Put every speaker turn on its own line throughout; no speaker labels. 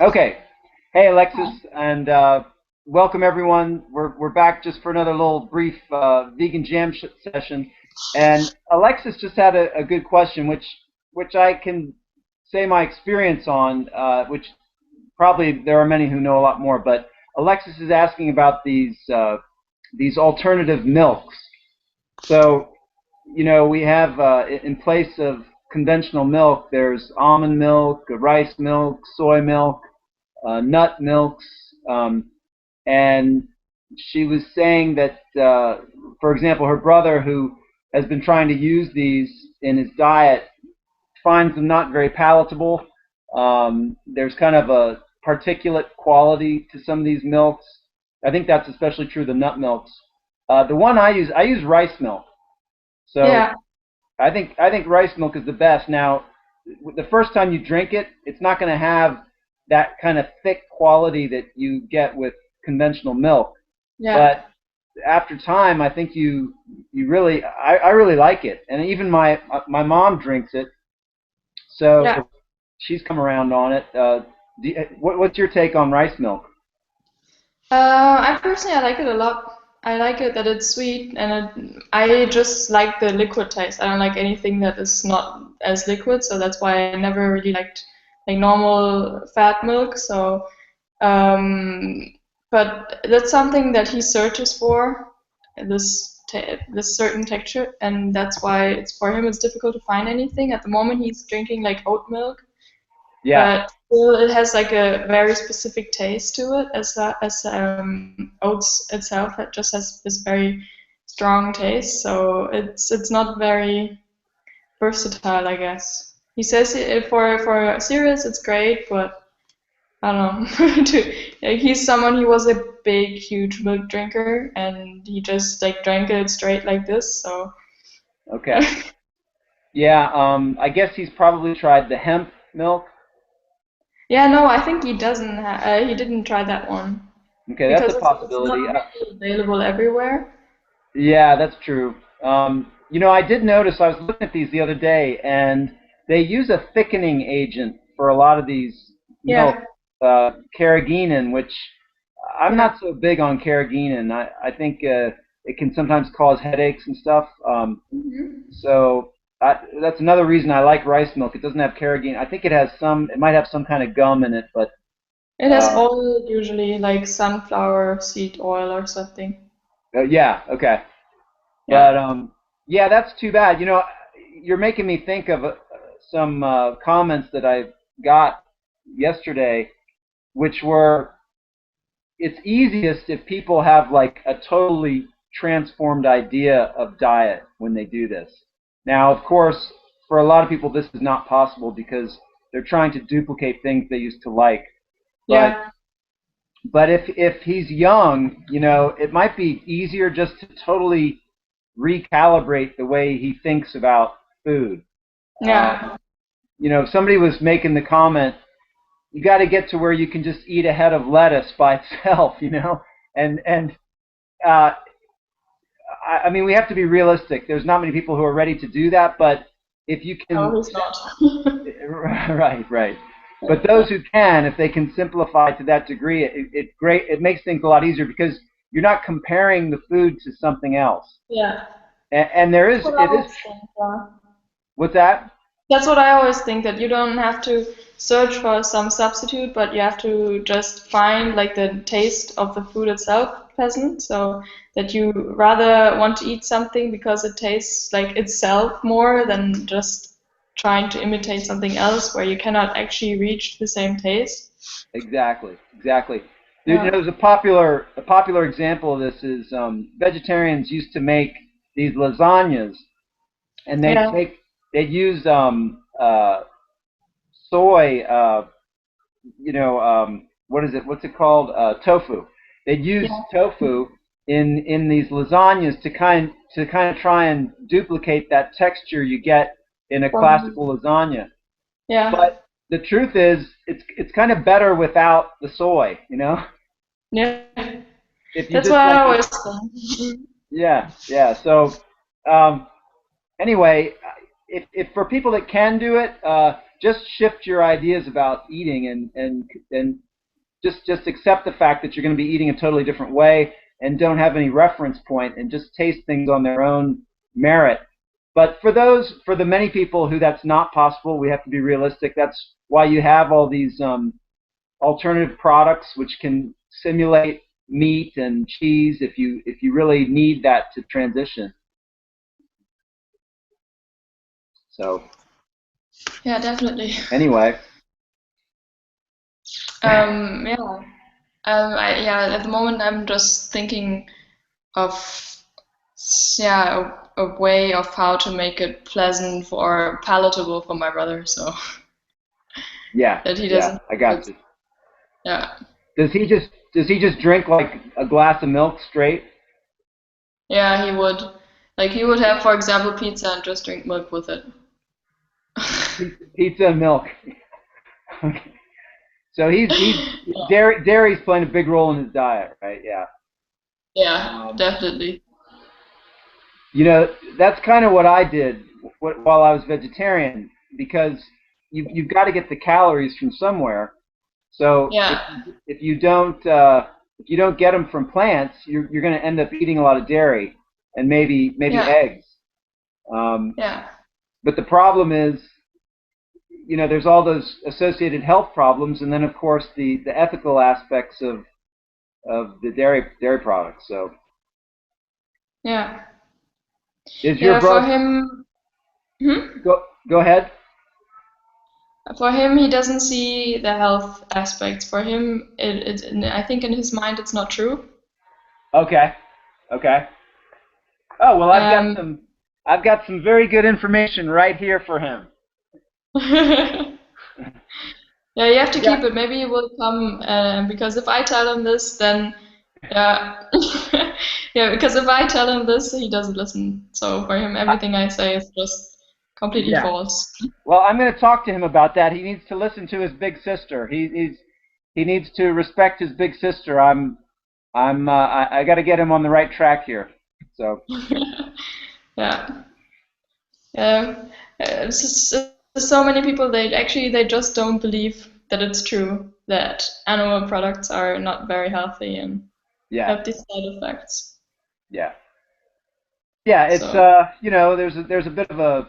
Okay. Hey, Alexis, and welcome everyone. We're back just for another little brief vegan jam session. And Alexis just had a good question, which I can say my experience on, which probably there are many who know a lot more. But Alexis is asking about these alternative milks. So, we have in place of conventional milk, there's almond milk, rice milk, soy milk, nut milks, and she was saying that, for example, her brother, who has been trying to use these in his diet, finds them not very palatable. There's kind of a particulate quality to some of these milks. I think that's especially true of the nut milks. The one I use rice milk. So
Yeah,
I think rice milk is the best. Now, the first time you drink it, it's not going to have that kind of thick quality that you get with conventional milk.
yeah,
But after time, I think you really I really like it, and even my mom drinks it,
yeah.
so she's come around on it. What's your take on rice milk?
I personally I like it a lot. I like it that it's sweet, and I just like the liquid taste. I don't like anything that is not as liquid, so that's why I never really liked like normal fat milk. So, um, but that's something that he searches for, this certain texture, and that's why it's for him it's difficult to find anything. At the moment, he's drinking like oat milk,
Yeah.
but still it has like a very specific taste to it as oats itself. It just has this very strong taste, so it's not very versatile, I guess. He says for cereals it's great, but I don't know. Like, he's someone, he was a big huge milk drinker, and he just like drank it straight like this. So
Okay. Yeah. I guess he's probably tried the hemp milk.
yeah, no, I think he didn't try that one
Okay, that's
because
a
it's not
possibility.
really available everywhere.
Yeah, that's true. I did notice I was looking at these the other day, and they use a thickening agent for a lot of these milk,
Yeah,
carrageenan, which I'm
yeah.
not so big on carrageenan. I think it can sometimes cause headaches and stuff.
Hmm.
So that's another reason I like rice milk. It doesn't have carrageenan. I think it might have some kind of gum in it, but
It has
uh,
oil, usually like sunflower seed oil or something.
yeah, okay.
Yeah.
But yeah, that's too bad. You're making me think of some comments that I got yesterday, which were, it's easiest if people have like a totally transformed idea of diet when they do this. Now, of course, for a lot of people, this is not possible because they're trying to duplicate things they used to like. But
Yeah.
if he's young, it might be easier just to totally recalibrate the way he thinks about food.
Yeah.
If somebody was making the comment, you got to get to where you can just eat a head of lettuce by itself, and uh, I mean, we have to be realistic. There's not many people who are ready to do that, but if you
No,
can,
he's not.
right, right. But those who can, if they can simplify to that degree, it makes things a lot easier because you're not comparing the food to something else.
Yeah.
And
That's what I
it is.
always think. Yeah.
What's that?
That's what I always think, that you don't have to search for some substitute, but you have to just find like the taste of the food itself pleasant, so that you rather want to eat something because it tastes like itself more than just trying to imitate something else where you cannot actually reach the same taste.
Exactly, exactly.
Yeah.
There's a popular example of this is vegetarians used to make these lasagnas, and
Yeah.
they'd use soy, what is it? What's it called? Tofu. They'd use
Yeah.
tofu in these lasagnas to kind of try and duplicate that texture you get in a
From,
classical lasagna.
yeah.
But the truth is, it's kind of better without the soy.
Yeah.
If you
That's what
just
I
like it,
always think.
yeah, yeah. So um, anyway, if for people that can do it, just shift your ideas about eating and just accept the fact that you're going to be eating a totally different way and don't have any reference point and just taste things on their own merit. But for the many people who that's not possible, we have to be realistic. That's why you have all these alternative products which can simulate meat and cheese if you really need that to transition. So
Yeah, definitely.
anyway,
Yeah. At the moment, I'm just thinking of a way of how to make it pleasant or palatable for my brother, so
yeah,
that he
yeah,
doesn't.
I got you.
Yeah.
Does he just drink like a glass of milk straight?
Yeah, he would. Like he would have, for example, pizza and just drink milk with it.
Pizza and milk. Okay. So he's
Yeah.
dairy's playing a big role in his diet, right? Yeah.
Yeah, definitely.
You know, that's kind of what I did while I was vegetarian because you've got to get the calories from somewhere. So
Yeah.
if you don't get them from plants, you're going to end up eating a lot of dairy and maybe
Yeah.
eggs. Um,
Yeah.
but the problem is, you know, there's all those associated health problems, and then of course the ethical aspects of the dairy products. So
Yeah.
is your
Yeah, for
brother
him, hmm?
go ahead?
For him, he doesn't see the health aspects. For him, I think in his mind, it's not true.
Okay. Okay. Oh, well,
Um,
I've got some very good information right here for him.
yeah, you have to
Yeah.
keep it. Maybe he will come, because if I tell him this, then yeah, yeah, because if I tell him this, he doesn't listen. So for him, everything I say is just completely
Yeah.
false.
Well, I'm going to talk to him about that. He needs to listen to his big sister. He needs to respect his big sister. I got to get him on the right track here. So
Yeah. So many people they just don't believe that it's true that animal products are not very healthy and
yeah,
have these side effects.
yeah, yeah. It's
So
you know, there's a bit of a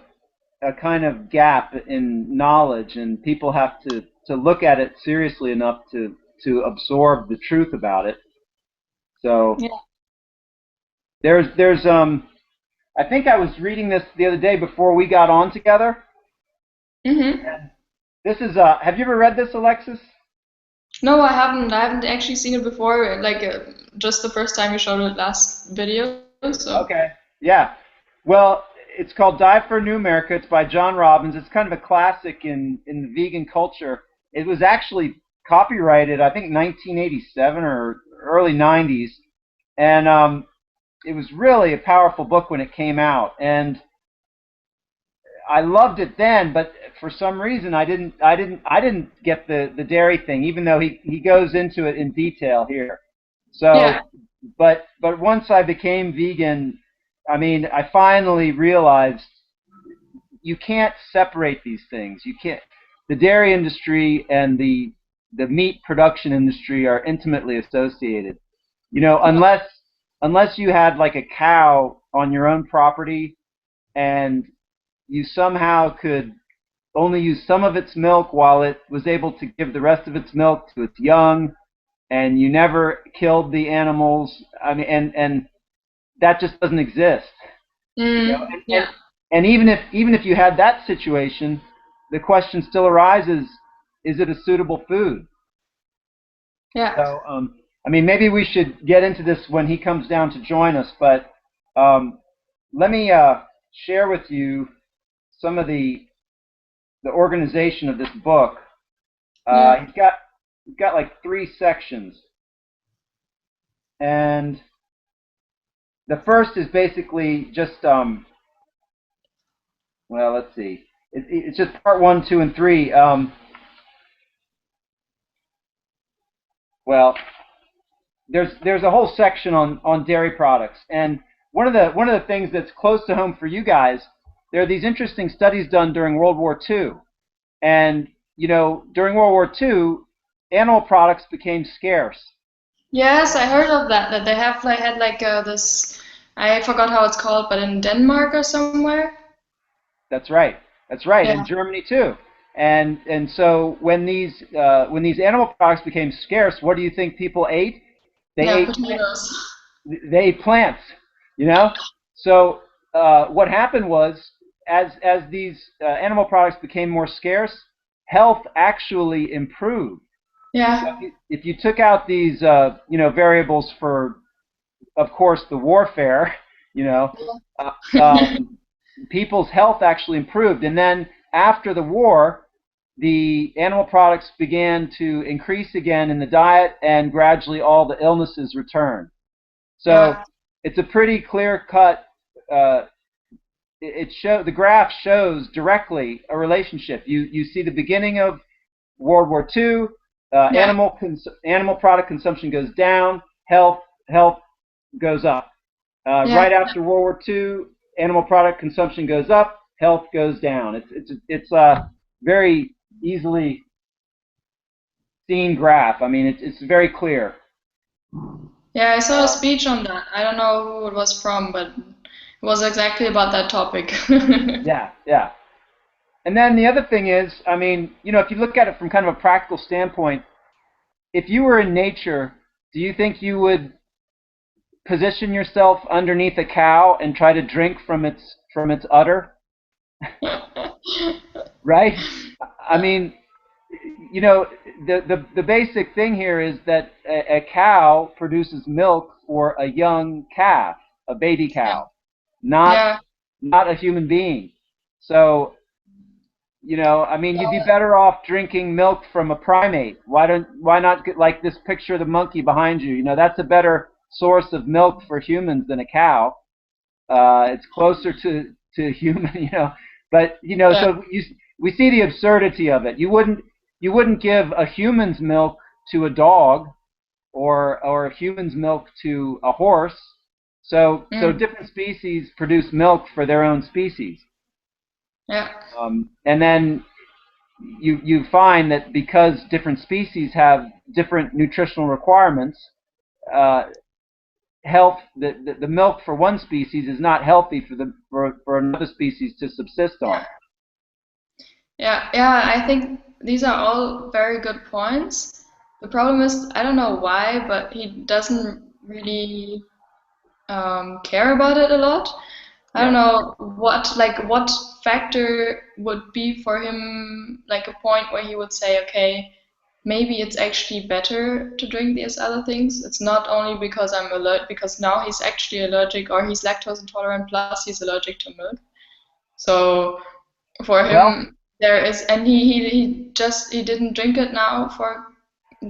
kind of gap in knowledge, and people have to look at it seriously enough to absorb the truth about it. So
yeah.
there's I think I was reading this the other day before we got on together.
Hmm.
This is have you ever read this, Alexis?
No, I haven't. I haven't actually seen it before. Like just the first time you showed it last video. So
Okay. Yeah. Well, it's called Die for a New America. It's by John Robbins. It's kind of a classic in the vegan culture. It was actually copyrighted, I think, 1987 or early 90s, and it was really a powerful book when it came out. And I loved it then, but for some reason I didn't get the dairy thing, even though he goes into it in detail here. So,
yeah,
but once I became vegan, I mean, I finally realized you can't separate these things. You can't. The dairy industry and the meat production industry are intimately associated. You know,
yeah,
unless you had like a cow on your own property and you somehow could only use some of its milk while it was able to give the rest of its milk to its young, and you never killed the animals. I mean, and that just doesn't exist. You know,
yeah,
and even if you had that situation, the question still arises: is it a suitable food?
yeah,
So, I mean, maybe we should get into this when he comes down to join us. But let me share with you some of the organization of this book.
yeah,
He's got like three sections, and the first is basically just well, let's see, it's just part one, two, and three. Well, there's a whole section on dairy products, and one of the things that's close to home for you guys, there are these interesting studies done during World War II, And during World War II, animal products became scarce.
Yes, I heard of that. That they have like had like this. I forgot how it's called, but in Denmark or somewhere.
That's right. That's right. In
Yeah.
Germany too. And so when these animal products became scarce, what do you think people ate? They
Yeah,
ate
potatoes.
they ate plants. You know. So what happened was, as these animal products became more scarce, health actually improved.
Yeah.
If you took out these variables for, of course, the warfare, you know, uh, um, people's health actually improved. And then after the war, the animal products began to increase again in the diet, and gradually all the illnesses returned. So
Yeah.
it's a pretty clear cut. Uh, the graph shows directly a relationship. You see the beginning of World War II,
Yeah.
animal product consumption goes down, health goes up.
Yeah.
Right after World War II, animal product consumption goes up, health goes down. It's a very easily seen graph. I mean, it's very clear.
Yeah, I saw a
Uh,
speech on that. I don't know who it was from, but it was exactly about that topic.
yeah, yeah. And then the other thing is, I mean, if you look at it from kind of a practical standpoint, if you were in nature, do you think you would position yourself underneath a cow and try to drink from its udder, right? I mean, the basic thing here is that a cow produces milk for a young calf, a baby
Yeah.
cow, not
Yeah.
not a human being. So, I mean, you'd be better off drinking milk from a primate. Why not get like this picture of the monkey behind you? That's a better source of milk for humans than a cow. It's closer to human, But
Yeah.
so we see the absurdity of it. You wouldn't give a human's milk to a dog, or a human's milk to a horse. So
Mm.
different species produce milk for their own species,
Yeah.
and then you find that because different species have different nutritional requirements, uh, the milk for one species is not healthy for another species to subsist
Yeah.
on.
Yeah. Yeah. I think these are all very good points. The problem is, I don't know why, but he doesn't really care about it a lot. I don't
Yeah.
know what factor would be for him like a point where he would say, okay, maybe it's actually better to drink these other things. It's not only because I'm allergic, because now he's actually allergic or he's lactose intolerant plus he's allergic to milk. So for
Well,
him there is, and he didn't drink it now for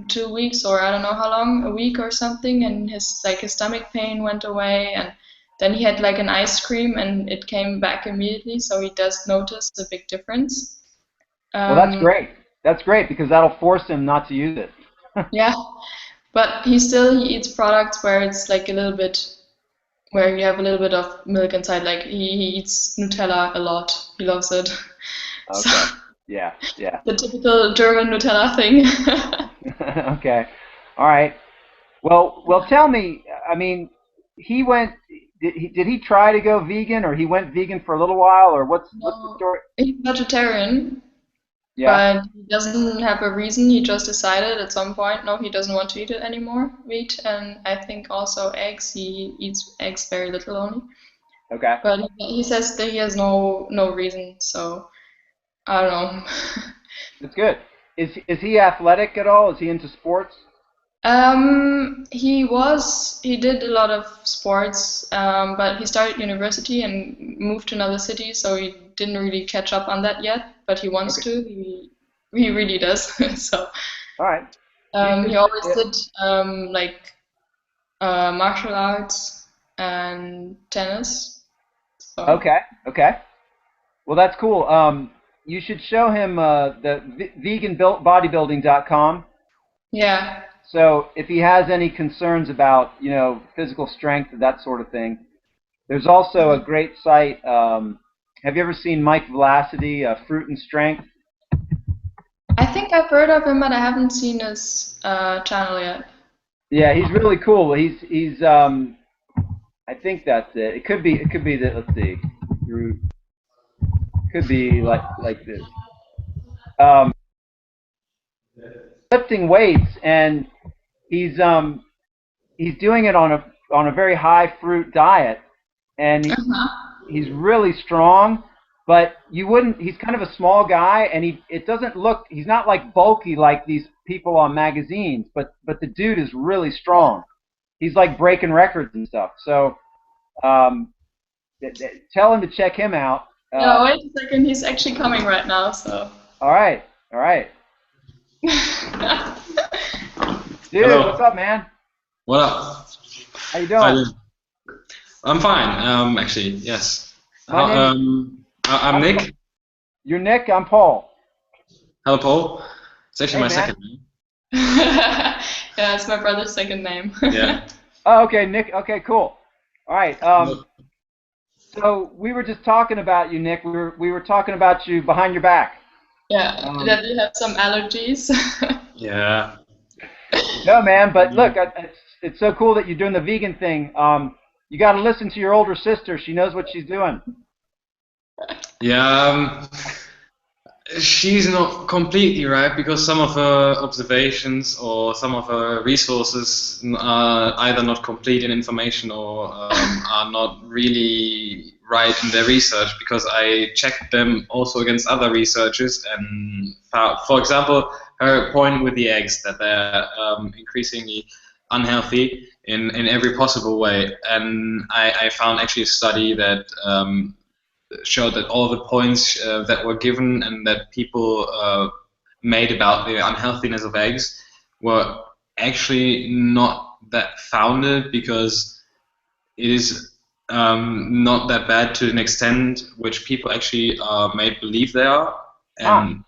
2 weeks or I don't know how long, a week or something, and his stomach pain went away, and then he had like an ice cream and it came back immediately, so he does notice a big difference.
that's
Um,
great. That's great because that'll force him not to use it.
yeah, but he eats products where it's like a little bit where you have a little bit of milk inside. Like he eats Nutella a lot. He loves it. So
Okay. Yeah. Yeah.
the typical German Nutella thing.
Okay. All right. Well, tell me. I mean, he went. Did he try to go vegan, or he went vegan for a little while, or what's the
No,
story?
he's vegetarian,
Yeah.
but he doesn't have a reason. He just decided at some point, no, he doesn't want to eat it anymore, meat, and I think also eggs. He eats eggs very little only.
Okay.
But he says that he has no reason, so I don't know.
That's good. Is he athletic at all? Is he into sports?
He did a lot of sports, but he started university and moved to another city, so he didn't really catch up on that yet, but he wants
Okay.
to. He really does. So
All right. You
he
should.
always did like martial arts and tennis. So
Okay. Okay. Well, that's cool. You should show him the veganbodybuilding.com.
yeah,
So if he has any concerns about, physical strength, that sort of thing, there's also a great site. Have you ever seen Mike Velocity, Fruit and Strength?
I think I've heard of him, but I haven't seen his channel yet.
Yeah, he's really cool. He's I think that's it. It could be that. Let's see. Could be like this. Lifting weights, and he's doing it on a very high fruit diet, and he's really strong. But you wouldn't. He's kind of a small guy, and it doesn't look. He's not like bulky like these people on magazines, but the dude is really strong. He's like breaking records and stuff. So tell him to check him out.
No, wait a second. He's actually coming right now. So.
All right. Dude,
hello.
What's up, man?
What up?
How you doing?
I'm fine. Actually, yes.
I'm
Nick.
You're Nick. I'm Paul.
Hello, Paul. It's actually my
man.
second name.
Yeah, it's my brother's second name.
Yeah.
Oh, okay, Nick. Okay, cool. All right. So we were just talking about you, Nick. We were talking about you behind your back.
Yeah, that you have some allergies.
Yeah.
No, man. But look, it's so cool that you're doing the vegan thing. You got to listen to your older sister. She knows what she's doing.
Yeah. She's not completely right because some of her observations or some of her resources are either not complete in information or are not really right in their research, because I checked them also against other researchers and found, for example, her point with the eggs, that they're increasingly unhealthy in every possible way. And I found actually a study that showed that all the points that were given and that people made about the unhealthiness of eggs were actually not that founded, because it is not that bad to an extent which people actually are made believe they are. And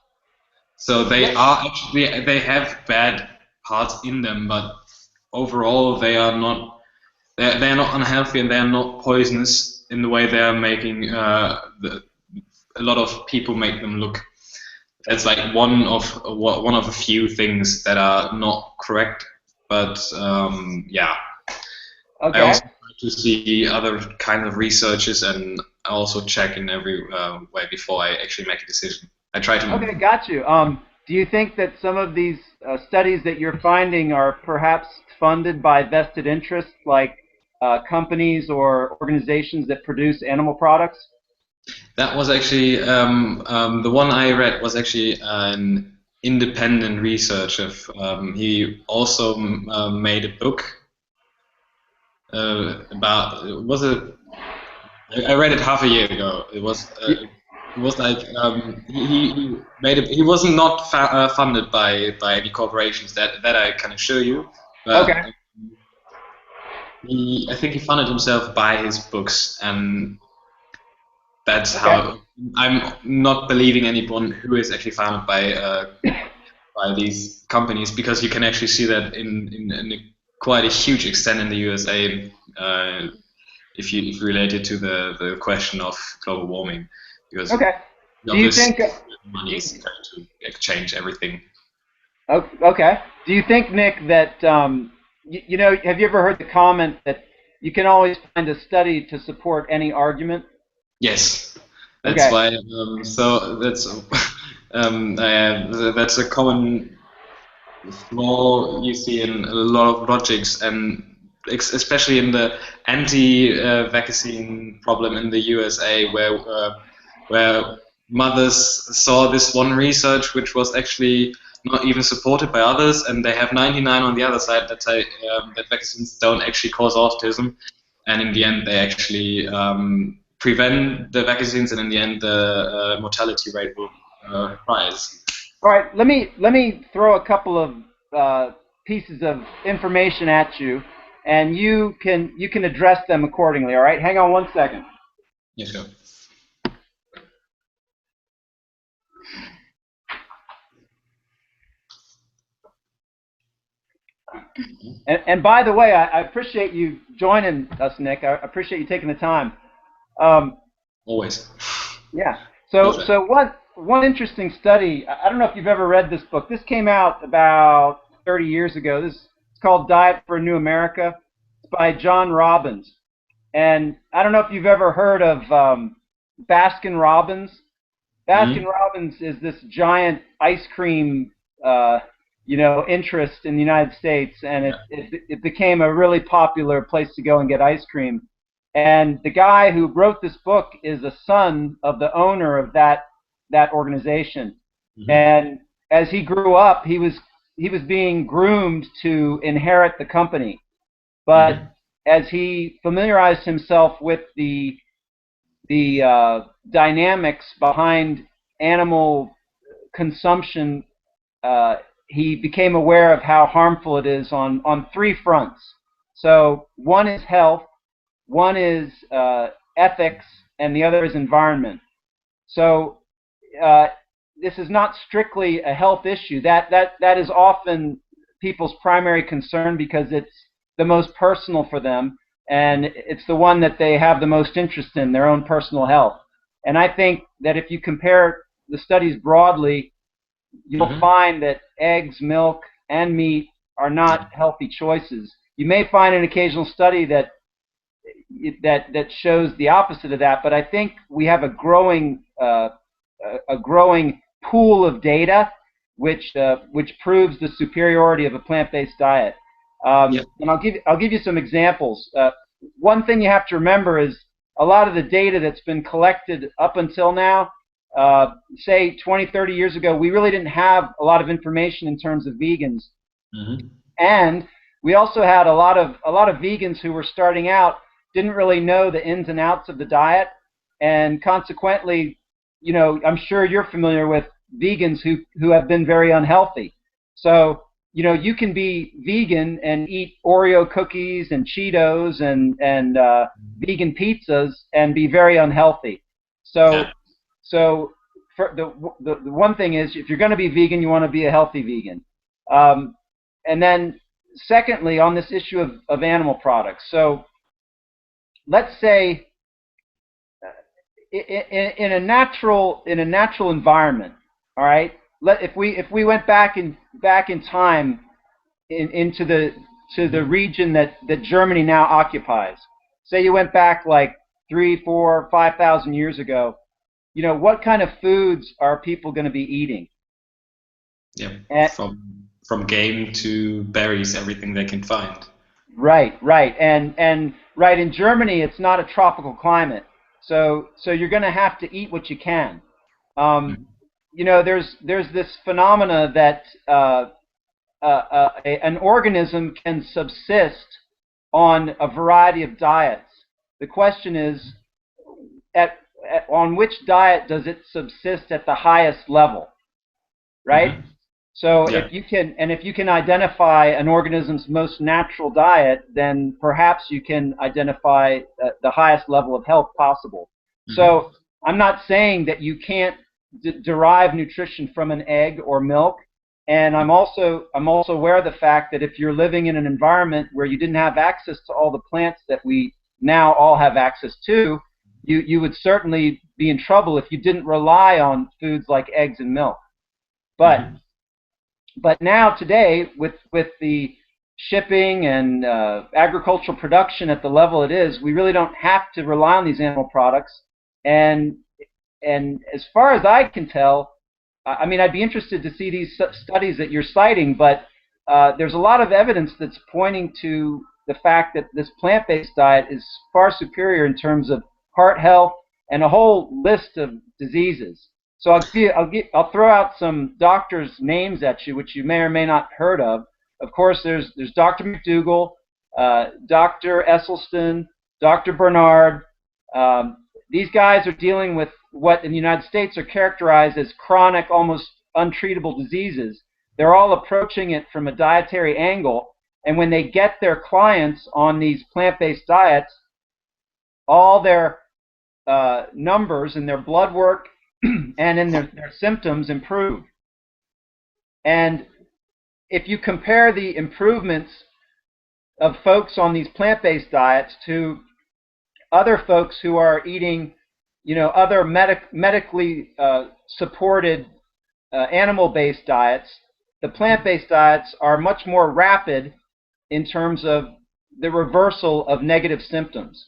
so they are actually, they have bad parts in them, but overall they are not, they're not unhealthy and they are not poisonous in the way they are making a lot of people make them look. That's like one of a few things that are not correct, but yeah.
Okay.
I also try to see other kind of researches, and I also check in every way before I actually make a decision. I try to.
Okay, got you. Do you think that some of these studies that you're finding are perhaps funded by vested interests, like companies or organizations that produce animal products?
That was actually the one I read was actually an independent researcher. He also made a book about. I read it half a year ago. It was like he made it. He was not funded by any corporations. That I can assure you. But
Okay.
I think he funded himself by his books, and that's how. I'm not believing anyone who is actually funded by these companies, because you can actually see that in quite a huge extent in the USA. If you relate it to the question of global warming, because
do you think
money is going to change everything?
Okay. Do you think, Nick, that you know? Have you ever heard the comment that you can always find a study to support any argument?
Yes, that's why. So that's a common flaw you see in a lot of logics, and especially in the anti-vaccine problem in the USA, where mothers saw this one research which was actually not even supported by others, and they have 99 on the other side that say that vaccines don't actually cause autism, and in the end they actually prevent the vaccines, and in the end the mortality rate will rise.
All right, let me throw a couple of pieces of information at you, and you can address them accordingly. All right, hang on one second.
Yes, sir.
And by the way, I appreciate you joining us, Nick. I appreciate you taking the time.
Always.
Yeah. So one interesting study, I don't know if you've ever read this book. This came out about 30 years ago. It's called Diet for a New America. It's by John Robbins. And I don't know if you've ever heard of Baskin Robbins. Baskin Robbins is this giant ice cream, interest in the United States, and it became a really popular place to go and get ice cream. And the guy who wrote this book is a son of the owner of that organization. And as he grew up, he was being groomed to inherit the company. But as he familiarized himself with the dynamics behind animal consumption, he became aware of how harmful it is on three fronts. So one is health, one is ethics, and the other is environment. So this is not strictly a health issue. That is often people's primary concern because it's the most personal for them, and it's the one that they have the most interest in, their own personal health. And I think that if you compare the studies broadly, you'll find that eggs, milk, and meat are not healthy choices. You may find an occasional study that shows the opposite of that, but I think we have a growing pool of data which proves the superiority of a plant-based diet. And I'll give you some examples. One thing you have to remember is a lot of the data that's been collected up until now, say 20, 30 years ago, we really didn't have a lot of information in terms of vegans. And we also had a lot of vegans who were starting out didn't really know the ins and outs of the diet, and consequently, I'm sure you're familiar with vegans who have been very unhealthy. So you can be vegan and eat Oreo cookies and Cheetos and vegan pizzas and be very unhealthy. So for the one thing is, if you're going to be vegan, you want to be a healthy vegan. And then secondly, on this issue of animal products. So let's say in a natural environment, all right. If we went back in time into the region that Germany now occupies. Say you went back like 3,000, 4,000, 5,000 years ago. What kind of foods are people going to be eating?
Yeah, from game to berries, everything they can find.
Right, and right in Germany, it's not a tropical climate, so you're going to have to eat what you can. There's this phenomena that an organism can subsist on a variety of diets. The question is, on which diet does it subsist at the highest level, right? So if you can identify an organism's most natural diet, then perhaps you can identify the highest level of health possible. So I'm not saying that you can't derive nutrition from an egg or milk, and I'm also aware of the fact that if you're living in an environment where you didn't have access to all the plants that we now all have access to, you would certainly be in trouble if you didn't rely on foods like eggs and milk. But now today, with the shipping and agricultural production at the level it is, we really don't have to rely on these animal products. And as far as I can tell, I mean, I'd be interested to see these studies that you're citing, but there's a lot of evidence that's pointing to the fact that this plant-based diet is far superior in terms of heart health and a whole list of diseases. So I'll throw out some doctors' names at you, which you may or may not heard of. Of course, there's Dr. McDougall, Dr. Esselstyn, Dr. Bernard. These guys are dealing with what in the United States are characterized as chronic, almost untreatable diseases. They're all approaching it from a dietary angle, and when they get their clients on these plant-based diets, all their numbers in their blood work and in their symptoms improve. And if you compare the improvements of folks on these plant-based diets to other folks who are eating other medically supported animal-based diets, the plant-based diets are much more rapid in terms of the reversal of negative symptoms.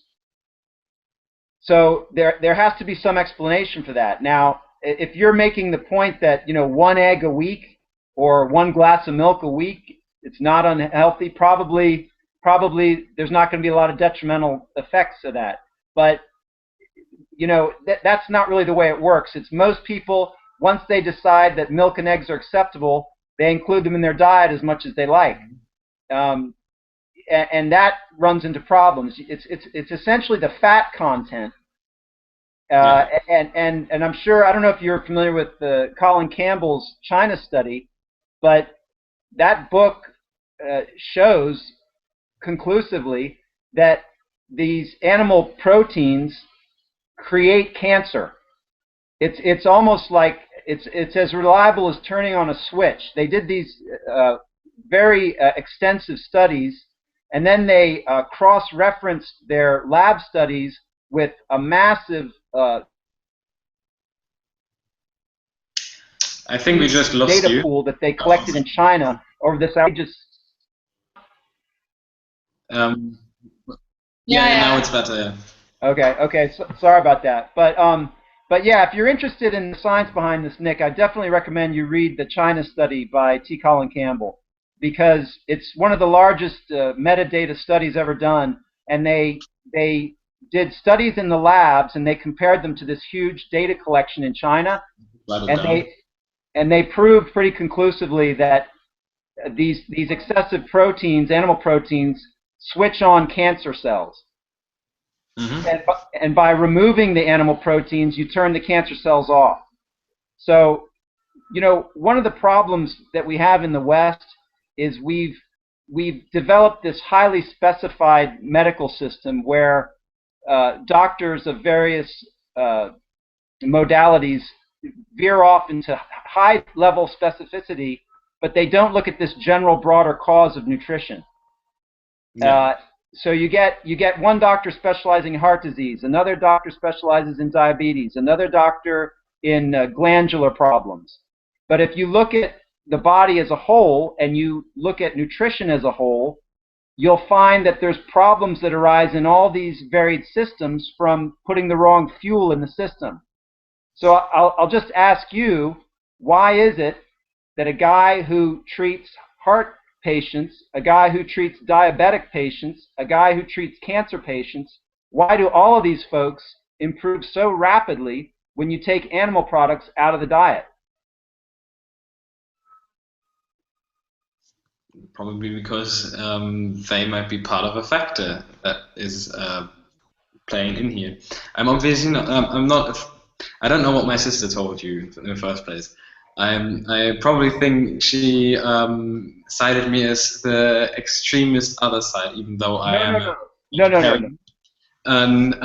So there has to be some explanation for that. Now, if you're making the point that 1 egg a week or 1 glass of milk a week, it's not unhealthy, probably there's not going to be a lot of detrimental effects of that. But that's not really the way it works. It's most people, once they decide that milk and eggs are acceptable, they include them in their diet as much as they like. And that runs into problems. It's essentially the fat content. And I'm sure, I don't know if you're familiar with Colin Campbell's China study, but that book shows conclusively that these animal proteins create cancer. It's almost like it's as reliable as turning on a switch. They did these very extensive studies, and then they cross-referenced their lab studies with a massive
I think we just lost
data
you.
pool that they collected in China over this outrageous.
Now it's better.
Okay. So, sorry about that, but yeah, if you're interested in the science behind this, Nick, I definitely recommend you read the China study by T. Colin Campbell, because it's one of the largest metadata studies ever done, and they did studies in the labs and they compared them to this huge data collection in China, and they proved pretty conclusively that these excessive proteins, animal proteins, switch on cancer cells. Mm-hmm. And by removing the animal proteins, you turn the cancer cells off. So, one of the problems that we have in the West is we've developed this highly specified medical system where doctors of various modalities veer off into high-level specificity, but they don't look at this general, broader cause of nutrition. Yeah. So you get one doctor specializing in heart disease, another doctor specializes in diabetes, another doctor in glandular problems. But if you look at the body as a whole and you look at nutrition as a whole, you'll find that there's problems that arise in all these varied systems from putting the wrong fuel in the system. So I'll just ask you, why is it that a guy who treats heart patients, a guy who treats diabetic patients, a guy who treats cancer patients, why do all of these folks improve so rapidly when you take animal products out of the diet?
Probably because they might be part of a factor that is playing in here. I'm obviously not. I'm not. I don't know what my sister told you in the first place. I probably think she cited me as the extremist other side, even though I am. No. And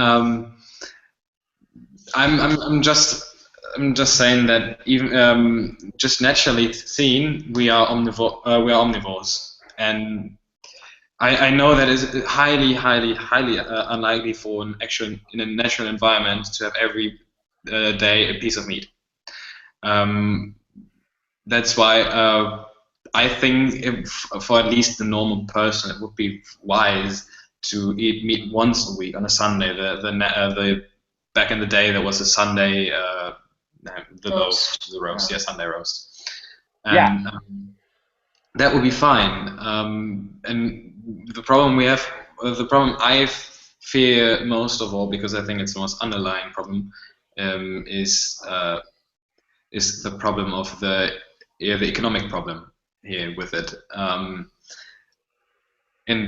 I'm just saying that even just naturally seen, we are omnivores, and I know that it's highly unlikely for in a natural environment to have every day a piece of meat. That's why I think for at least the normal person, it would be wise to eat meat once a week on a Sunday. The back in the day, there was a Sunday roast, Sunday roast, and that would be fine. And the problem I fear most of all, because I think it's the most underlying problem, is the problem of the economic problem here with it, and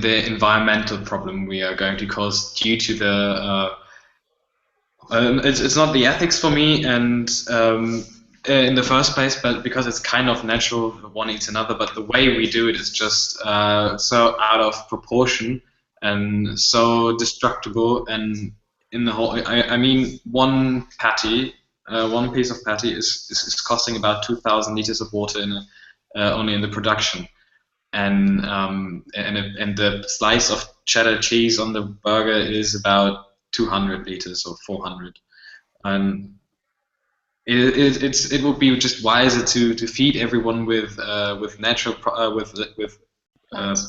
the environmental problem we are going to cause due to the it's not the ethics for me, and in the first place, but because it's kind of natural, one eats another, but the way we do it is just so out of proportion and so destructible. And in the whole, I mean, one piece of patty is costing about 2,000 liters of water only in the production, and the slice of cheddar cheese on the burger is about 200 liters or 400. And it would be just wiser to feed everyone with natural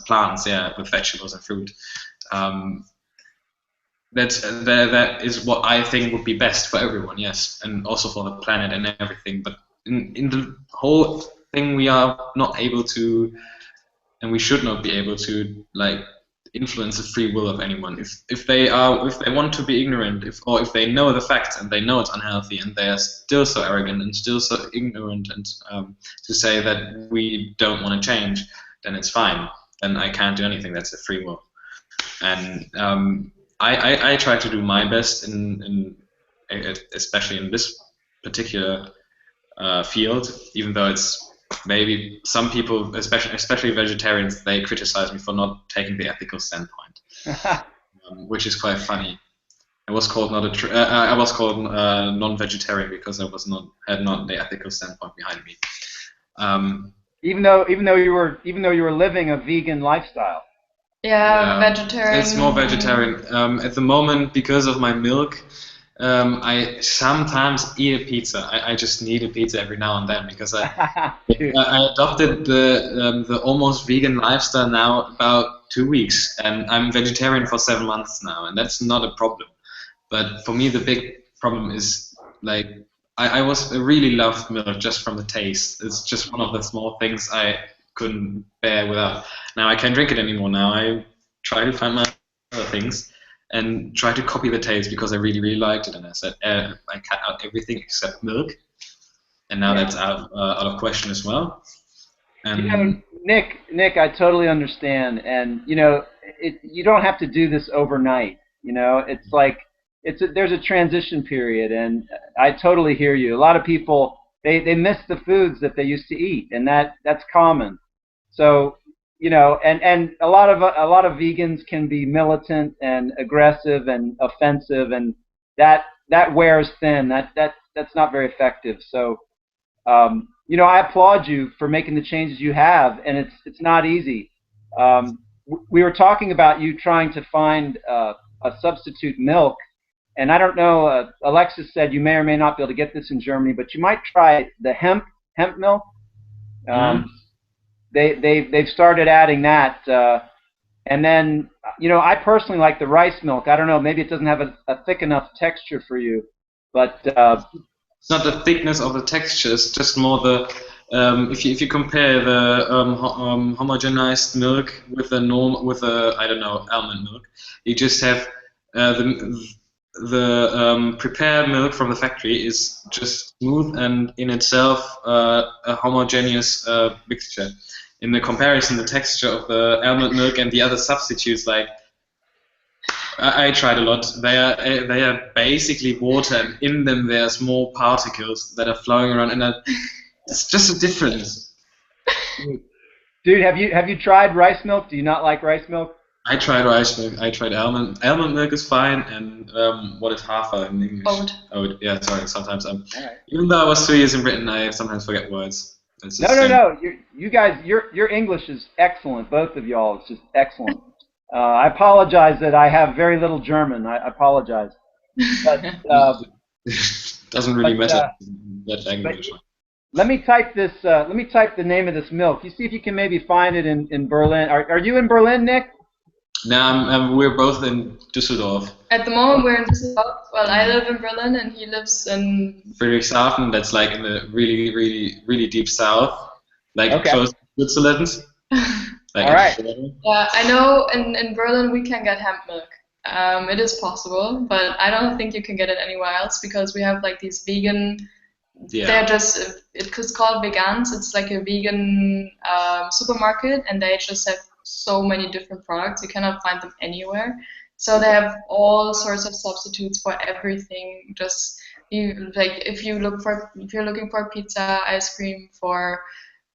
plants, yeah, with vegetables and fruit. That is what I think would be best for everyone, yes, and also for the planet and everything. But in the whole thing, we are not able to, and we should not be able to, like, influence the free will of anyone. If they want to be ignorant, or if they know the facts and they know it's unhealthy and they are still so arrogant and still so ignorant, and to say that we don't want to change, then it's fine. Then I can't do anything. That's a free will. And I try to do my best especially in this particular field, even though it's maybe some people, especially vegetarians, they criticize me for not taking the ethical standpoint, which is quite funny. I was called non-vegetarian because I had not the ethical standpoint behind me.
Even though you were living a vegan lifestyle.
Yeah, vegetarian.
It's more vegetarian. At the moment, because of my milk, I sometimes eat a pizza. I just need a pizza every now and then because I adopted the almost vegan lifestyle now about 2 weeks, and I'm vegetarian for 7 months now, and that's not a problem. But for me, the big problem is, like, I really loved milk just from the taste. It's just one of the small things I couldn't bear without. Now I can't drink it anymore. Now I try to find my other things and try to copy the taste because I really, really liked it. And I said I cut out everything except milk, and now that's out of question as well. And
Nick, I totally understand. And you don't have to do this overnight. It's like there's a transition period, and I totally hear you. A lot of people they miss the foods that they used to eat, and that's common. So and a lot of vegans can be militant and aggressive and offensive, and that wears thin. That's not very effective. So I applaud you for making the changes you have, and it's not easy. We were talking about you trying to find a substitute milk. And I don't know, Alexis said you may or may not be able to get this in Germany, but you might try the hemp milk. They've started adding that, and then I personally like the rice milk. I don't know, maybe it doesn't have a thick enough texture for you, but
it's not the thickness of the texture. It's just more the if you compare the homogenized milk with the I don't know, almond milk, you just have the prepared milk from the factory is just smooth and in itself a homogeneous mixture. In the comparison, the texture of the almond milk and the other substitutes, like I tried a lot, they are basically water, and in them there are small particles that are flowing around, and it's just a difference.
Dude, have you tried rice milk? Do you not like rice milk?
I tried rice milk. I tried almond. Almond milk is fine, and what is hafer in English?
Oat.
Oat. Yeah, sorry. Sometimes
right.
Even though I was 2 years in Britain, I sometimes forget words.
No. You guys, your English is excellent. Both of y'all, it's just excellent. I apologize that I have very little German. I apologize. But
doesn't really matter that language.
Let me type this. Let me type the name of this milk. You see if you can maybe find it in Berlin. Are you in Berlin, Nick?
No, we're both in Düsseldorf.
At the moment, we're in Düsseldorf. Well, I live in Berlin, and he lives in
Friedrichshafen. That's like in the really, really, really deep south, like close to Switzerland. Like
all right.
Yeah, I know. In Berlin, we can get hemp milk. It is possible, but I don't think you can get it anywhere else because we have like these vegan. Yeah. They're just it's called Vegans. It's like a vegan supermarket, and they just have so many different products. You cannot find them anywhere. So they have all sorts of substitutes for everything. Just if you're looking for pizza, ice cream, for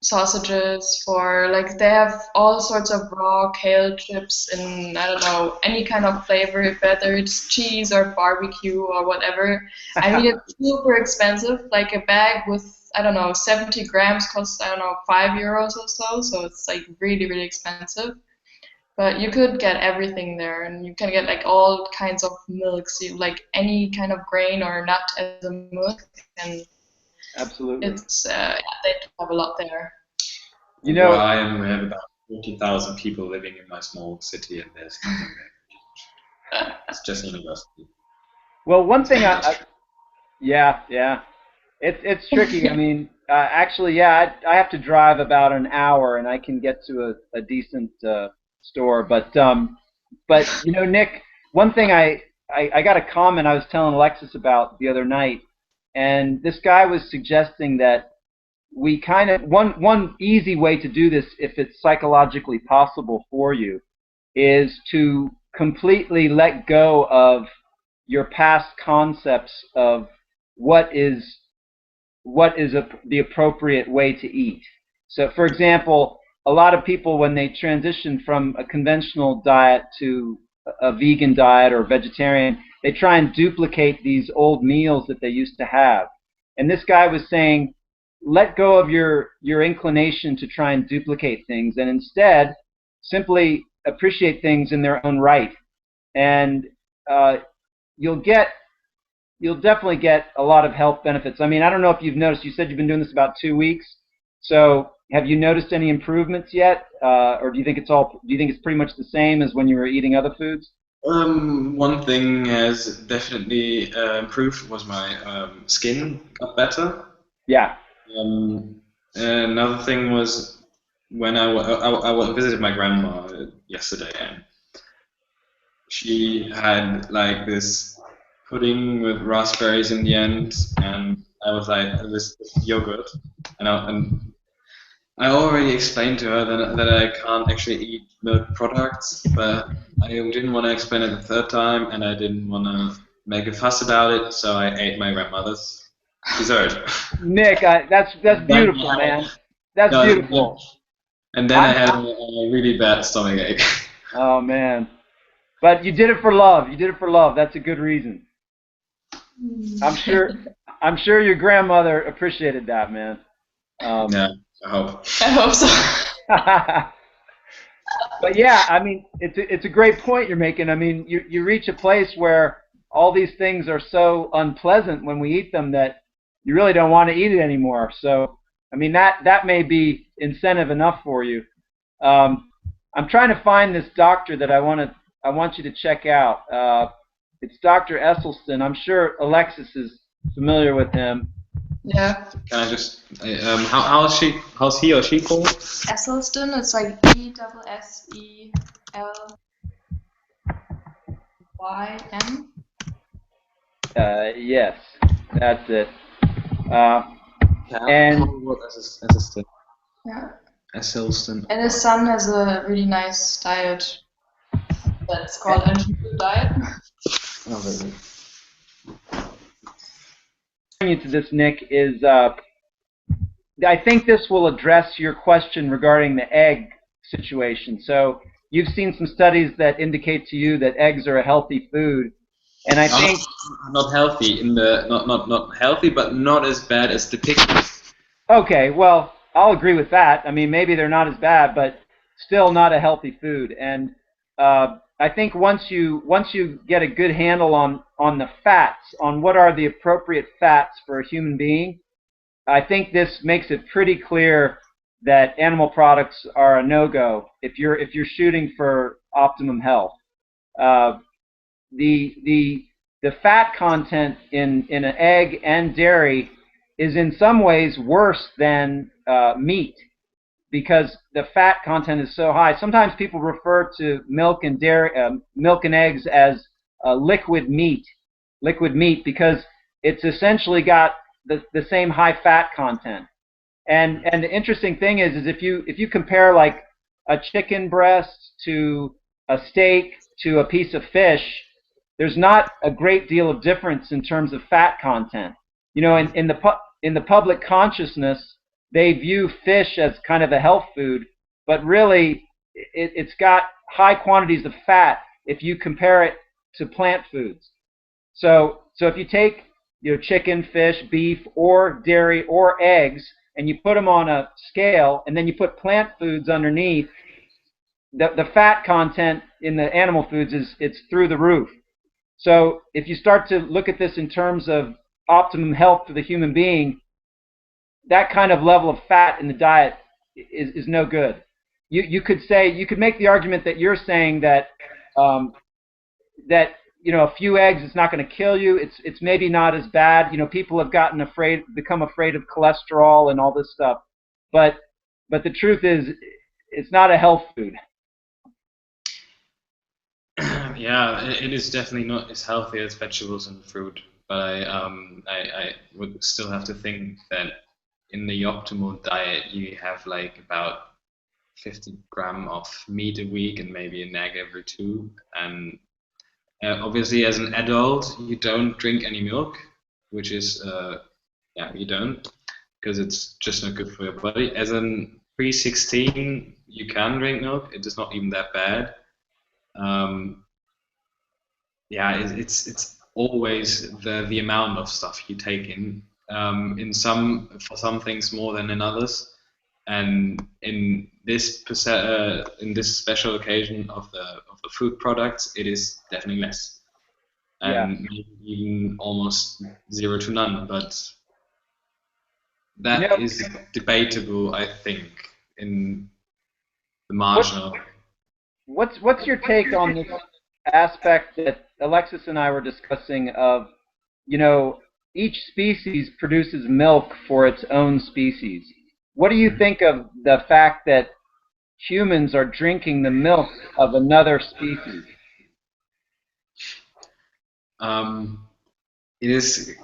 sausages, for they have all sorts of raw kale chips in I don't know any kind of flavor, whether it's cheese or barbecue or whatever. I mean, it's super expensive. Like a bag with I don't know 70 grams costs I don't know €5 or so. So it's like really, really expensive. But you could get everything there, and you can get like all kinds of milks, like any kind of grain or nut as a milk, and
Absolutely.
it's they have a lot there.
You know,
well, I have about 40,000 people living in my small city, and there's nothing there. It's just university.
well, one thing yeah, it's tricky. I mean, actually, yeah, I have to drive about an hour, and I can get to a decent store. But you know, Nick, one thing I got a comment I was telling Alexis about the other night, and this guy was suggesting that we kind of one easy way to do this, if it's psychologically possible for you, is to completely let go of your past concepts of what is the appropriate way to eat. So, for example, a lot of people, when they transition from a conventional diet to a vegan diet or vegetarian, they try and duplicate these old meals that they used to have. And this guy was saying, let go of your inclination to try and duplicate things, and instead simply appreciate things in their own right. And you'll definitely get a lot of health benefits. I mean, I don't know if you've noticed. You said you've been doing this about 2 weeks. So have you noticed any improvements yet, or do you think it's pretty much the same as when you were eating other foods?
One thing has definitely improved was my skin got better.
Yeah.
Another thing was when I visited my grandma yesterday, and she had like this pudding with raspberries in the end, and I was like, this yogurt, and I already explained to her that I can't actually eat milk products, but I didn't want to explain it the third time, and I didn't want to make a fuss about it, so I ate my grandmother's dessert.
Nick, that's beautiful, man. That's beautiful.
And then I had a really bad stomach ache.
Oh man, but you did it for love. You did it for love. That's a good reason. I'm sure your grandmother appreciated that, man.
Yeah, I hope.
I hope so.
But yeah, I mean, it's a great point you're making. I mean, you reach a place where all these things are so unpleasant when we eat them that you really don't want to eat it anymore. So, I mean, that may be incentive enough for you. I'm trying to find this doctor that I want you to check out. It's Dr. Esselstyn. I'm sure Alexis is familiar with him.
Yeah.
Can I just how's he or she called?
Esselstyn. It's like ESSELYN.
Yes, that's it. And
Esselstyn.
Yeah.
Esselstyn.
And his son has a really nice diet that's called ancient food diet.
Oh, really?
You to this, Nick, is I think this will address your question regarding the egg situation. So you've seen some studies that indicate to you that eggs are a healthy food, and I think
not healthy not healthy, but not as bad as the pictures.
Okay, well, I'll agree with that. I mean, maybe they're not as bad, but still not a healthy food. And I think once you get a good handle on the fats, on what are the appropriate fats for a human being, I think this makes it pretty clear that animal products are a no-go if you're shooting for optimum health. The fat content in an egg and dairy is in some ways worse than meat, because the fat content is so high. Sometimes people refer to milk and eggs as liquid meat because it's essentially got the same high fat content. And the interesting thing is if you compare like a chicken breast to a steak to a piece of fish, there's not a great deal of difference in terms of fat content. You know, in the public consciousness, they view fish as kind of a health food, but really it's got high quantities of fat if you compare it to plant foods. So if you take chicken, fish, beef, or dairy, or eggs, and you put them on a scale, and then you put plant foods underneath, the fat content in the animal foods it's through the roof. So if you start to look at this in terms of optimum health for the human being, that kind of level of fat in the diet is no good. You could make the argument that you're saying that that a few eggs is not going to kill you. It's maybe not as bad. People have become afraid of cholesterol and all this stuff, but the truth is, it's not a health food.
Yeah, it is definitely not as healthy as vegetables and fruit, but I would still have to think that in the optimal diet you have like about 50 grams of meat a week and maybe an egg every 2. And obviously, as an adult, you don't drink any milk, which is you don't, because it's just not good for your body. As an pre-16, you can drink milk. It is not even that bad. It's always the amount of stuff you take in. For some things more than in others, and in this special occasion of the food products, it is definitely less, and maybe even almost 0 to none. But that is debatable, I think, in the marginal.
What's your take on this aspect that Alexis and I were discussing of, each species produces milk for its own species? What do you think of the fact that humans are drinking the milk of another species?
It is.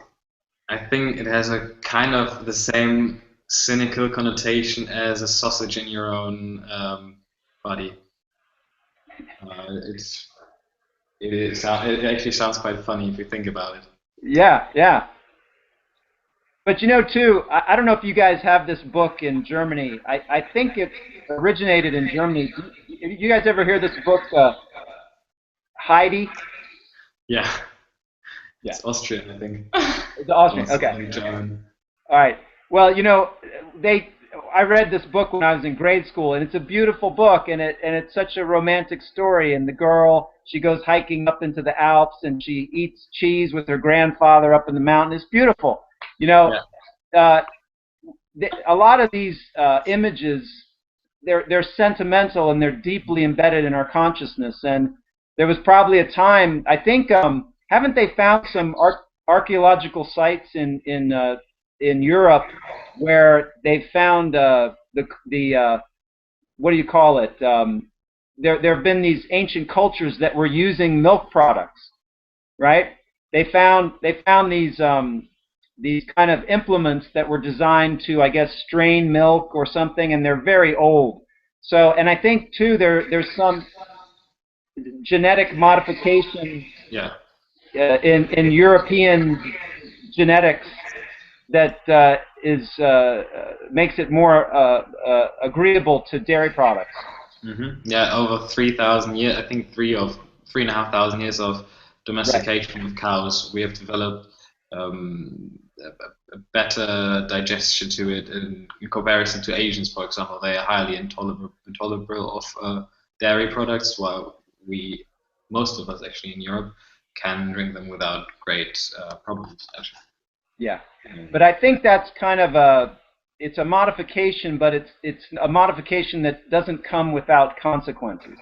I think it has a kind of the same cynical connotation as a sausage in your own body. It actually sounds quite funny if you think about it.
Yeah. But too, I don't know if you guys have this book in Germany. I think it originated in Germany. You guys ever hear this book, Heidi?
Yeah. It's Austrian, I think.
It's Austrian, okay.
German.
All right. Well, I read this book when I was in grade school, and it's a beautiful book, and it's such a romantic story. And the girl, she goes hiking up into the Alps, and she eats cheese with her grandfather up in the mountain. It's beautiful. A lot of these images, they're sentimental and they're deeply embedded in our consciousness. And there was probably a time, I think, haven't they found some archaeological sites in Europe where they found what do you call it? There have been these ancient cultures that were using milk products, right? They found these kind of implements that were designed to, I guess, strain milk or something, and they're very old. So, and I think too, there's some genetic modification in European genetics that makes it more agreeable to dairy products.
Mm-hmm. Yeah, over 3,000 years, I think 3,500 years of domestication of cows, we have developed a better digestion to it in comparison to Asians, for example. They are highly intolerable of dairy products, while most of us actually in Europe, can drink them without great problems, actually.
Yeah, but I think that's kind of it's a modification, but it's a modification that doesn't come without consequences.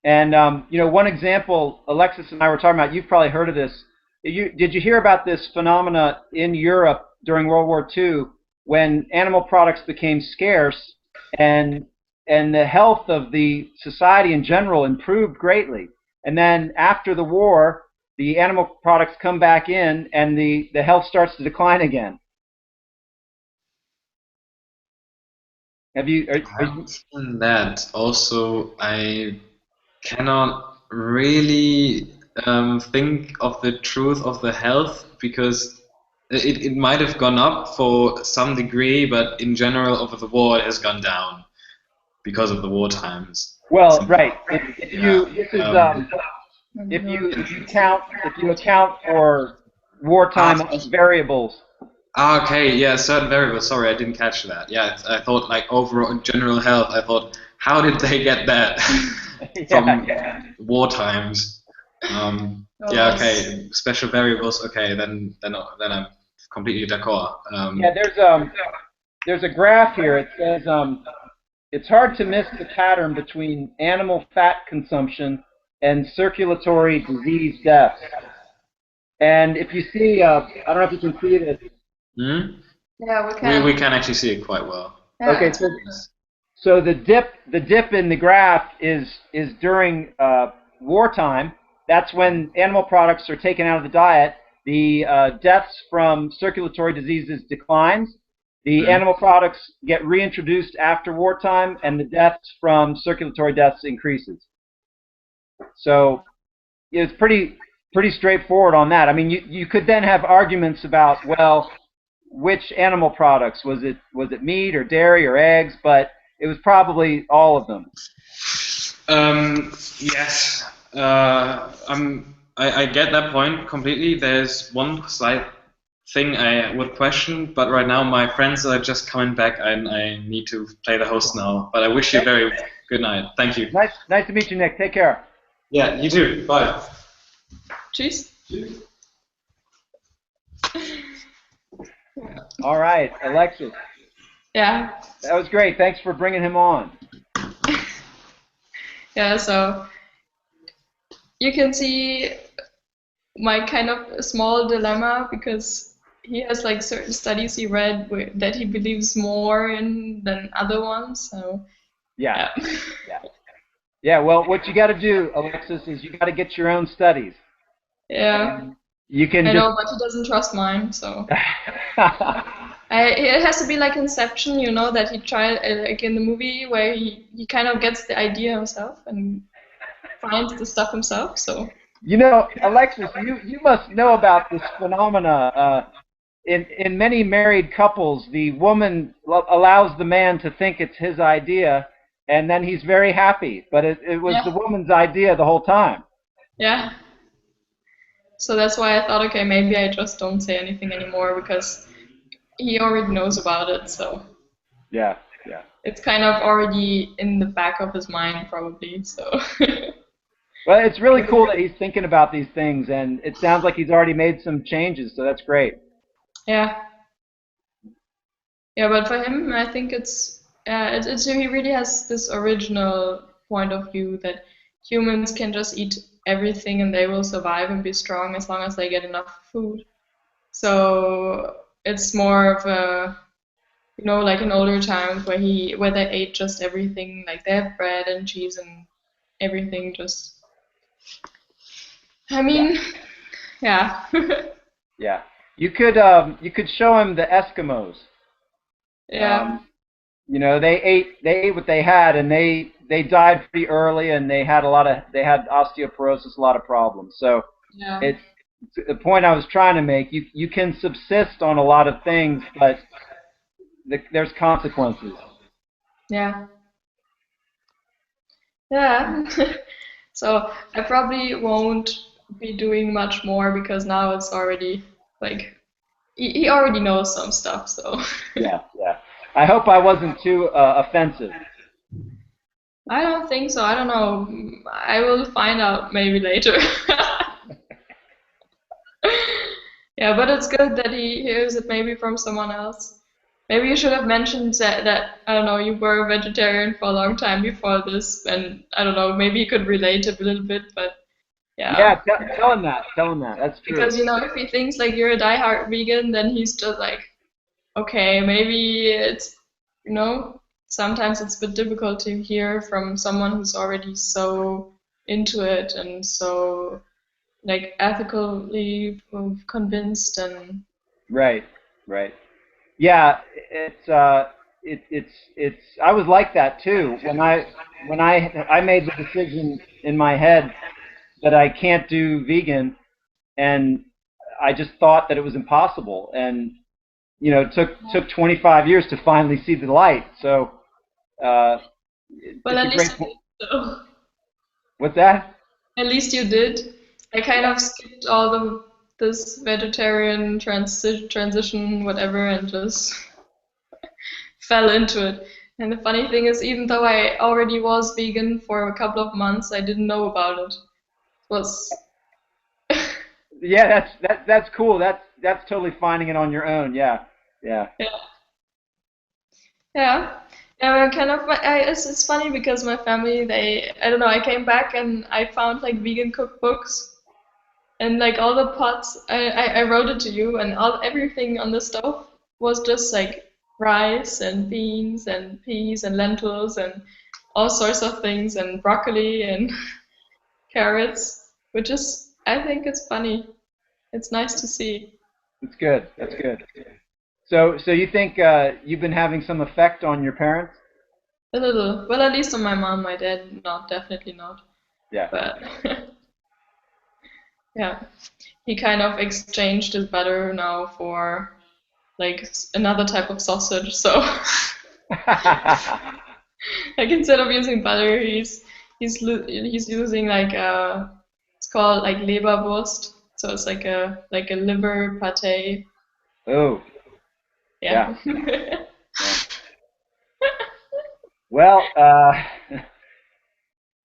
And one example, Alexis and I were talking about, you've probably heard of this. Did you hear about this phenomena in Europe during World War II when animal products became scarce and the health of the society in general improved greatly? And then after the war, the animal products come back in and the health starts to decline again. Have you?
That also, I cannot really think of the truth of the health, because it might have gone up for some degree, but in general over the war it has gone down because of the war times.
Well, right. If you account for wartime variables.
Ah, okay, yeah, certain variables. Sorry, I didn't catch that. Yeah, I thought like overall general health. I thought, how did they get that from war times?
Oh,
Yeah,
yes.
okay, special variables. Okay, then I'm completely d'accord.
Yeah, there's a graph here. It says it's hard to miss the pattern between animal fat consumption and circulatory disease deaths. And if you see, I don't know if you can see this.
hmm?
Yeah, we can.
We can actually see it quite well.
Yeah,
Okay,
it's really
so the dip in the graph is during wartime. That's when animal products are taken out of the diet. The deaths from circulatory diseases declines. The
Mhm.
animal products get reintroduced after wartime, and the deaths from circulatory deaths increases. So it's pretty straightforward on that. I mean, you could then have arguments about, well, which animal products, was it meat or dairy or eggs, but it was probably all of them.
Yes, I get that point completely. There's one slight thing I would question, but right now my friends are just coming back and I need to play the host now. But I wish you a very good night. Thank you.
Nice to meet you, Nick. Take care.
Yeah, you too. Bye.
Cheers.
All right, Alexis.
Yeah.
That was great. Thanks for bringing him on.
Yeah, so you can see my kind of small dilemma, because he has like certain studies he read that he believes more in than other ones. So
Yeah. Yeah, well, what you got to do, Alexis, is you got to get your own studies.
yeah,
You can
I
just
know, but he doesn't trust mine. So it has to be like Inception, you know, that he tried like in the movie where he kind of gets the idea himself and finds the stuff himself. So
You know, Alexis, you must know about this phenomena. In many married couples, the woman allows the man to think it's his idea, and then he's very happy. But it was the
yeah,
woman's idea the whole time.
yeah. So that's why I thought, okay, maybe I just don't say anything anymore, because he already knows about it. So
Yeah.
it's kind of already in the back of his mind, probably. So
Well, it's really cool that he's thinking about these things, and it sounds like he's already made some changes, so that's great.
yeah, yeah. But for him, I think it's he really has this original point of view that humans can just eat everything and they will survive and be strong as long as they get enough food. So it's more of a, you know, like in older times where they ate just everything, like they have bread and cheese and everything. Just, I mean, yeah,
Yeah. You could show him the Eskimos.
yeah,
You know, they ate what they had, and they died pretty early, and they had osteoporosis, a lot of problems. So
yeah.
it's the point I was trying to make. You can subsist on a lot of things, but there's consequences.
Yeah. Yeah. So I probably won't be doing much more, because now it's already like he already knows some stuff. So
Yeah. I hope I wasn't too offensive.
I don't think so. I don't know. I will find out maybe later. Yeah, but it's good that he hears it maybe from someone else. Maybe you should have mentioned that I don't know, you were a vegetarian for a long time before this, and I don't know, maybe he could relate a little bit, but
Yeah,
yeah.
tell him that. Tell him that. That's true.
Because, you know, if he thinks like you're a diehard vegan, then he's just like, okay, maybe it's, you know, sometimes it's a bit difficult to hear from someone who's already so into it and so like ethically convinced and
Right. Yeah, it's I was like that too. When I made the decision in my head that I can't do vegan, and I just thought that it was impossible, and you know, it took 25 years to finally see the light. So uh,
well,
it's a
at least
great
you
point.
did. So
What's that?
at least you did. I kind of skipped all the this vegetarian transition, whatever, and just fell into it. And the funny thing is, even though I already was vegan for a couple of months, I didn't know about it. It was
Yeah, that's cool. That's totally finding it on your own. Yeah, yeah.
yeah. Yeah. Yeah, kind of. It's funny because my family, I don't know. I came back and I found like vegan cookbooks and like all the pots. I wrote it to you, and everything on the stove was just like rice and beans and peas and lentils and all sorts of things and broccoli and carrots, which is I think it's funny. It's nice to see.
That's good. That's good. So you think you've been having some effect on your parents?
A little. Well, at least on my mom, my dad, not, definitely not.
Yeah.
But yeah, he kind of exchanged his butter now for like another type of sausage. So like instead of using butter, he's using like it's called like Leberwurst. So it's like a liver pate.
Oh,
Yeah.
yeah. Well,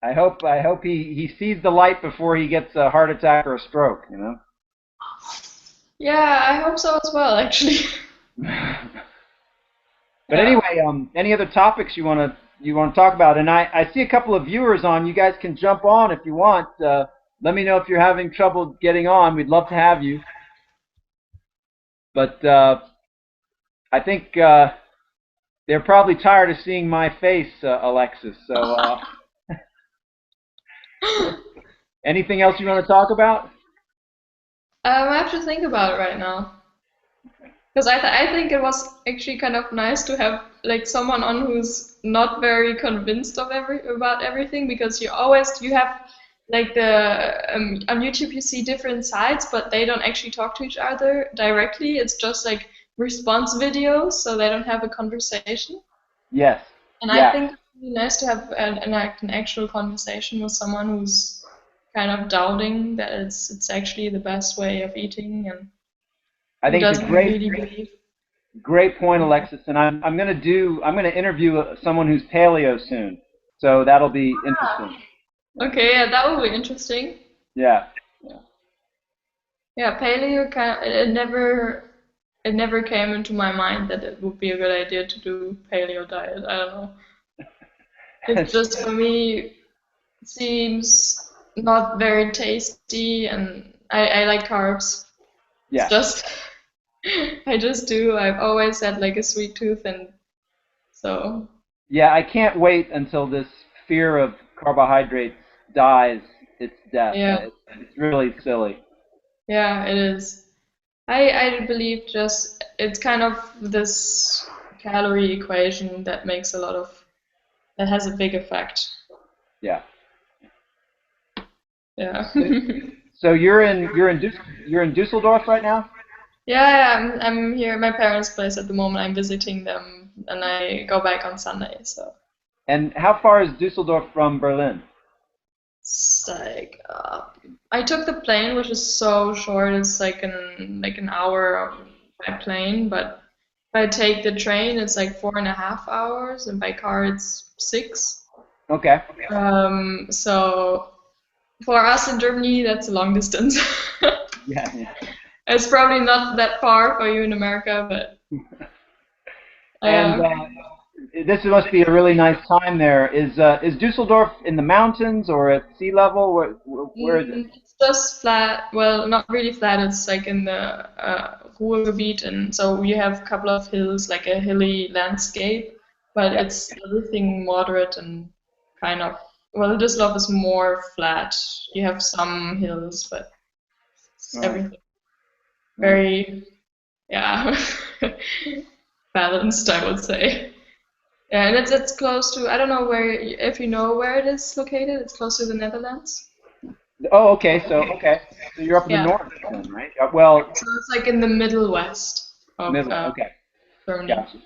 I hope he sees the light before he gets a heart attack or a stroke, you know.
Yeah, I hope so as well, actually.
But anyway, any other topics you want to talk about? And I see a couple of viewers on. You guys can jump on if you want. Let me know if you're having trouble getting on. We'd love to have you. But I think they're probably tired of seeing my face, Alexis. So anything else you want to talk about?
I have to think about it right now. Because I think it was actually kind of nice to have like someone on who's not very convinced of about everything, because you have like the on YouTube you see different sides, but they don't actually talk to each other directly. It's just like response videos, so they don't have a conversation.
Yes.
And
Yeah.
I think it's really nice to have an actual conversation with someone who's kind of doubting that it's actually the best way of eating and
I think it's a
doesn't really believe.
great point, Alexis. And I'm gonna interview someone who's paleo soon, so that'll be interesting.
Okay, yeah, that would be interesting.
Yeah.
Yeah, paleo it never came into my mind that it would be a good idea to do paleo diet. I don't know. It's just for me seems not very tasty, and I like carbs.
Yeah.
It's just I just do. I've always had like a sweet tooth, and so
Yeah, I can't wait until this fear of carbohydrates dies its death.
yeah,
It's really silly.
yeah, it is. I believe just it's kind of this calorie equation that makes that has a big effect.
Yeah.
Yeah.
So you're in Dusseldorf right now?
Yeah, I'm here at my parents' place at the moment. I'm visiting them, and I go back on Sunday. So
And how far is Dusseldorf from Berlin?
it's like I took the plane, which is so short. It's like an hour by plane, but if I take the train, it's like 4.5 hours, and by car it's 6.
Okay.
So for us in Germany, that's a long distance.
Yeah, yeah.
It's probably not that far for you in America, but
And this must be a really nice time there. Is Dusseldorf in the mountains or at sea level? Where is it?
it's just flat. Well, not really flat. It's like in the Ruhrgebiet, and so you have a couple of hills, like a hilly landscape, but
Yeah.
it's everything moderate and kind of. Well, Düsseldorf is more flat. You have some hills, but it's
Right.
everything very, yeah, balanced, I would say. Yeah, and it's close to. I don't know if you know where it is located. It's close to the Netherlands.
Oh, okay. So you're up in the
Yeah.
north then, right? Well,
So it's like in the middle west of
middle. Okay.
Germany.
Gotcha.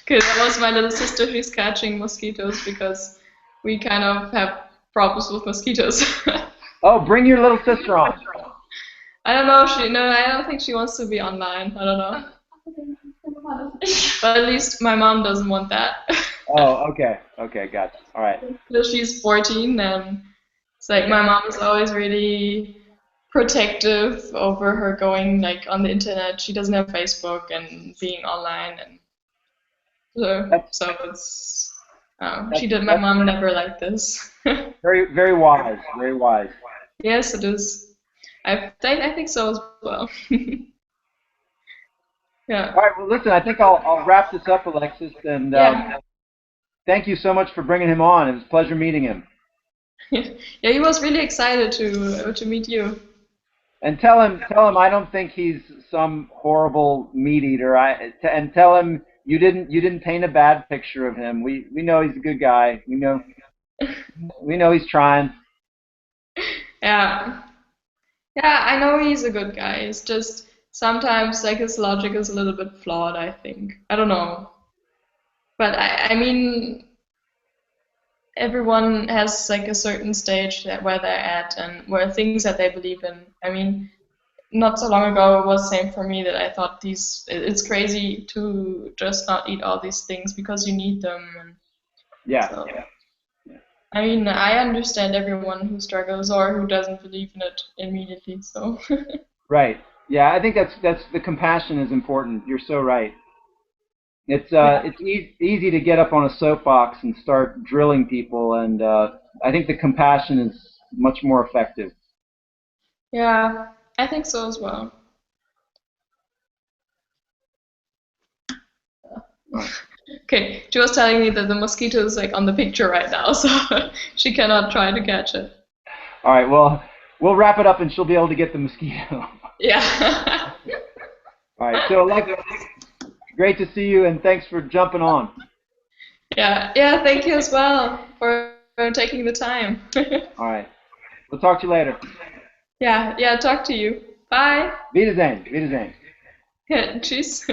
Okay, that was my little sister. She's catching mosquitoes because we kind of have problems with mosquitoes.
Oh, bring your little sister on.
I don't know. I don't think she wants to be online. I don't know. But at least my mom doesn't want that.
Oh, okay. Okay, gotcha. All right.
Because she's 14, and it's like my mom is always really protective over her going like on the internet. She doesn't have Facebook and being online, and so it's my mom never liked this.
Very, very wise. Very wise.
Yes, it is. I think so as well. Yeah.
All right. Well, listen. I think I'll wrap this up, Alexis, and
Yeah.
thank you so much for bringing him on. It was a pleasure meeting him.
Yeah, he was really excited to meet you.
And tell him I don't think he's some horrible meat eater. And tell him you didn't paint a bad picture of him. We know he's a good guy. We know he's trying.
Yeah. Yeah, I know he's a good guy. It's just sometimes like his logic is a little bit flawed, I think. I don't know. But I mean, everyone has like a certain stage where they're at and where things that they believe in. I mean, not so long ago it was the same for me that I thought it's crazy to just not eat all these things because you need them. And
Yeah.
so,
Yeah.
I mean, I understand everyone who struggles or who doesn't believe in it immediately. So.
Right. Yeah. I think that's the compassion is important. You're so right. It's easy to get up on a soapbox and start drilling people, and I think the compassion is much more effective.
Yeah, I think so as well. Okay, she was telling me that the mosquito is like on the picture right now, so she cannot try to catch it.
All right. Well, we'll wrap it up, and she'll be able to get the mosquito.
Yeah.
All right. So, Alexa, great to see you, and thanks for jumping on.
Yeah. Thank you as well for taking the time.
All right. We'll talk to you later.
Yeah. Talk to you. Bye.
Wiedersehen. Wiedersehen.
Yeah, tschüss.